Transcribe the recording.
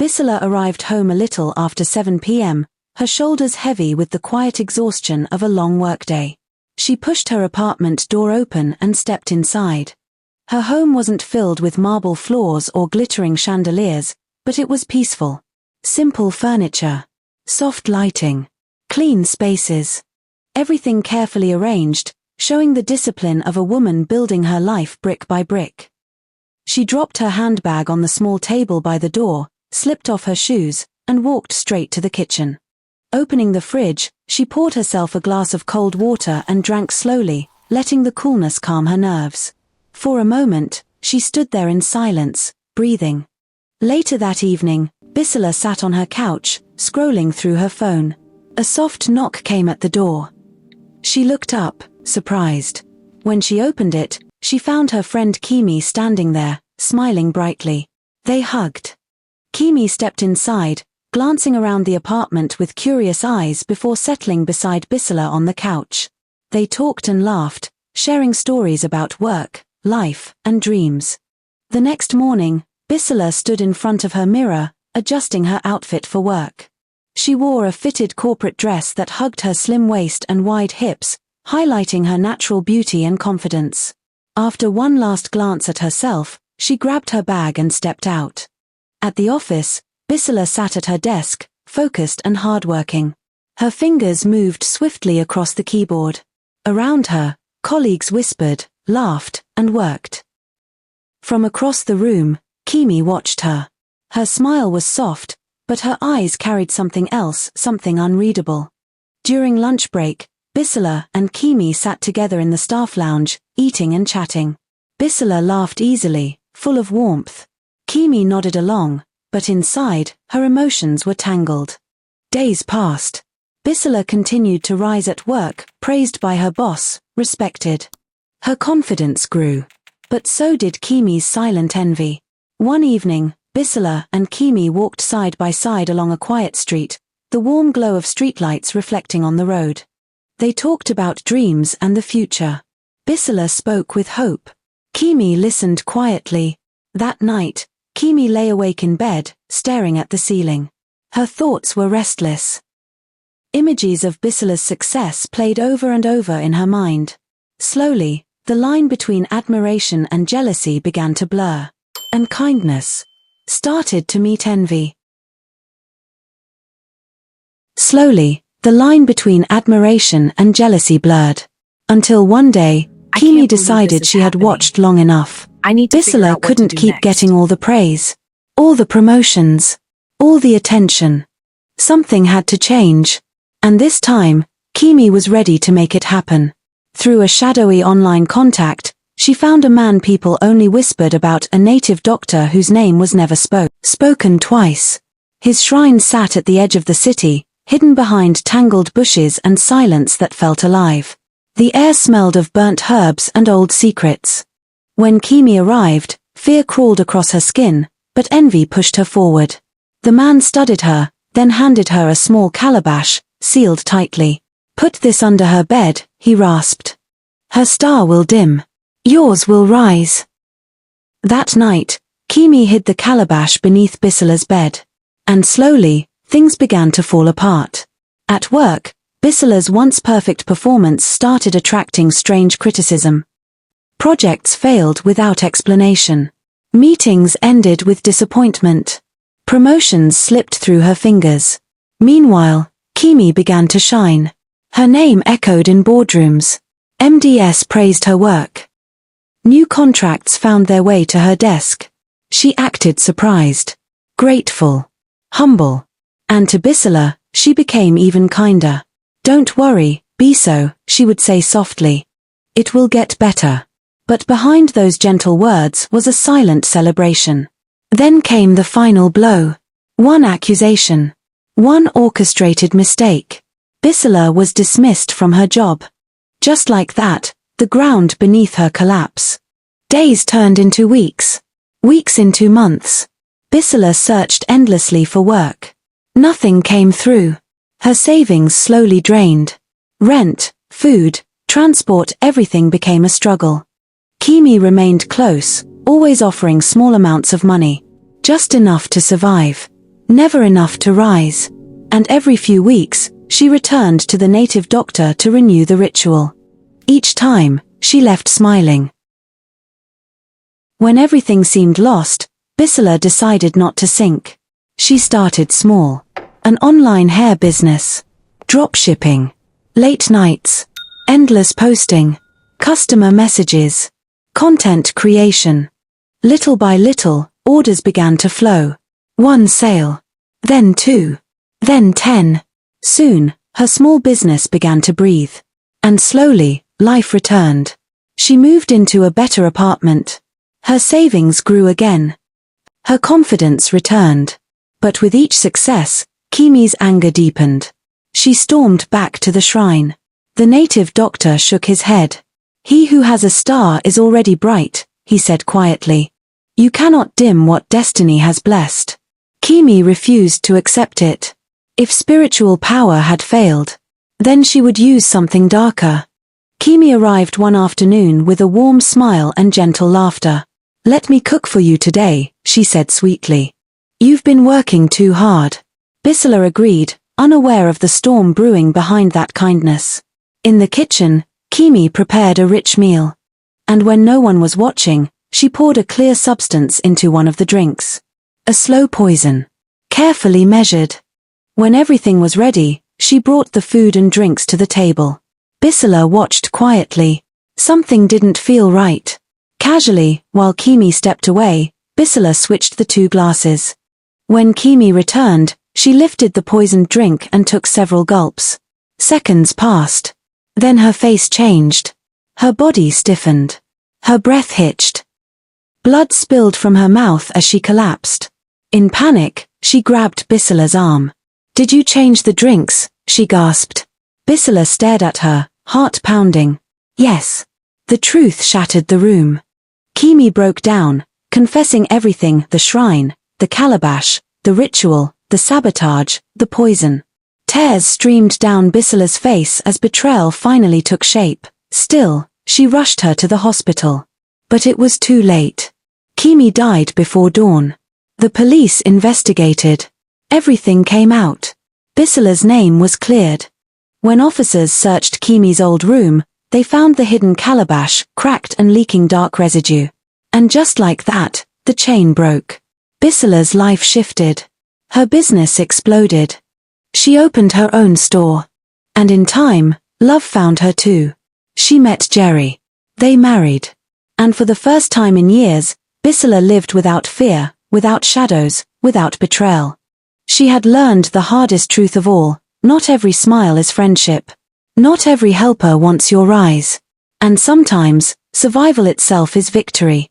Bisela arrived home a little after 7 p.m., her shoulders heavy with the quiet exhaustion of a long workday. She pushed her apartment door open and stepped inside. Her home wasn't filled with marble floors or glittering chandeliers, but it was peaceful. Simple furniture, soft lighting, clean spaces. Everything carefully arranged, showing the discipline of a woman building her life brick by brick. She dropped her handbag on the small table by the door, slipped off her shoes, and walked straight to the kitchen. Opening the fridge, she poured herself a glass of cold water and drank slowly, letting the coolness calm her nerves. For a moment, she stood there in silence, breathing. Later that evening, Bisela sat on her couch, scrolling through her phone. A soft knock came at the door. She looked up, surprised. When she opened it, she found her friend Kimi standing there, smiling brightly. They hugged. Kimi stepped inside, glancing around the apartment with curious eyes before settling beside Bisela on the couch. They talked and laughed, sharing stories about work, life, and dreams. The next morning, Bisela stood in front of her mirror, adjusting her outfit for work. She wore a fitted corporate dress that hugged her slim waist and wide hips, highlighting her natural beauty and confidence. After one last glance at herself, she grabbed her bag and stepped out. At the office, Bisela sat at her desk, focused and hardworking. Her fingers moved swiftly across the keyboard. Around her, colleagues whispered, laughed, and worked. From across the room, Kimi watched her. Her smile was soft, but her eyes carried something else, something unreadable. During lunch break, Bisela and Kimi sat together in the staff lounge, eating and chatting. Bisela laughed easily, full of warmth. Kimi nodded along, but inside, her emotions were tangled. Days passed. Bisela continued to rise at work, praised by her boss, respected. Her confidence grew. But so did Kimi's silent envy. One evening, Bisela and Kimi walked side by side along a quiet street, the warm glow of streetlights reflecting on the road. They talked about dreams and the future. Bisela spoke with hope. Kimi listened quietly. That night, Kimi lay awake in bed, staring at the ceiling. Her thoughts were restless. Images of Bisela's success played over and over in her mind. Slowly, the line between admiration and jealousy began to blur. And kindness started to meet envy. Slowly, the line between admiration and jealousy blurred. Until one day, Kimi decided she had watched long enough. Bisela couldn't keep getting all the praise, all the promotions, all the attention. Something had to change. And this time, Kimi was ready to make it happen. Through a shadowy online contact, she found a man people only whispered about, a native doctor whose name was never spoken twice. His shrine sat at the edge of the city, hidden behind tangled bushes and silence that felt alive. The air smelled of burnt herbs and old secrets. When Kimi arrived, fear crawled across her skin, but envy pushed her forward. The man studied her, then handed her a small calabash, sealed tightly. "Put this under her bed," he rasped. "Her star will dim. Yours will rise." That night, Kimi hid the calabash beneath Bisela's bed. And slowly, things began to fall apart. At work, Bisela's once perfect performance started attracting strange criticism. Projects failed without explanation. Meetings ended with disappointment. Promotions slipped through her fingers. Meanwhile, Kimi began to shine. Her name echoed in boardrooms. MDS praised her work. New contracts found their way to her desk. She acted surprised, grateful, humble. And to Bisela, she became even kinder. "Don't worry, Biso," she would say softly. "It will get better." But behind those gentle words was a silent celebration. Then came the final blow. One accusation. One orchestrated mistake. Bisela was dismissed from her job. Just like that, the ground beneath her collapsed. Days turned into weeks. Weeks into months. Bisela searched endlessly for work. Nothing came through. Her savings slowly drained. Rent, food, transport, everything became a struggle. Kimi remained close, always offering small amounts of money. Just enough to survive. never enough to rise. And every few weeks, she returned to the native doctor to renew the ritual. Each time, she left smiling. When everything seemed lost, Bisela decided not to sink. She started small. An online hair business. Dropshipping. Late nights. Endless posting. Customer messages. Content creation. Little by little, orders began to flow. 1 sale. Then 2. Then 10. Soon, her small business began to breathe. And slowly, life returned. She moved into a better apartment. Her savings grew again. Her confidence returned. But with each success, Kimi's anger deepened. She stormed back to the shrine. The native doctor shook his head. "He who has a star is already bright," he said quietly. "You cannot dim what destiny has blessed." Kimi refused to accept it. If spiritual power had failed, then she would use something darker. Kimi arrived one afternoon with a warm smile and gentle laughter. "Let me cook for you today," she said sweetly. "You've been working too hard." Bisela agreed, unaware of the storm brewing behind that kindness. In the kitchen, Kimi prepared a rich meal. And when no one was watching, she poured a clear substance into one of the drinks. A slow poison. Carefully measured. When everything was ready, she brought the food and drinks to the table. Bisela watched quietly. Something didn't feel right. Casually, while Kimi stepped away, Bisela switched the 2 glasses. When Kimi returned, she lifted the poisoned drink and took several gulps. Seconds passed. Then her face changed. Her body stiffened. Her breath hitched. Blood spilled from her mouth as she collapsed. In panic, she grabbed Bisela's arm. "Did you change the drinks?" she gasped. Bisela stared at her, heart pounding. "Yes." The truth shattered the room. Kimi broke down, confessing everything: the shrine, the calabash, the ritual, the sabotage, the poison. Tears streamed down Bisela's face as betrayal finally took shape. Still, she rushed her to the hospital. But it was too late. Kimi died before dawn. The police investigated. Everything came out. Bisela's name was cleared. When officers searched Kimi's old room, they found the hidden calabash, cracked and leaking dark residue. And just like that, the chain broke. Bisela's life shifted. Her business exploded. She opened her own store. And in time, love found her too. She met Jerry. They married. And for the first time in years, Bisela lived without fear, without shadows, without betrayal. She had learned the hardest truth of all: not every smile is friendship. Not every helper wants your rise. And sometimes, survival itself is victory.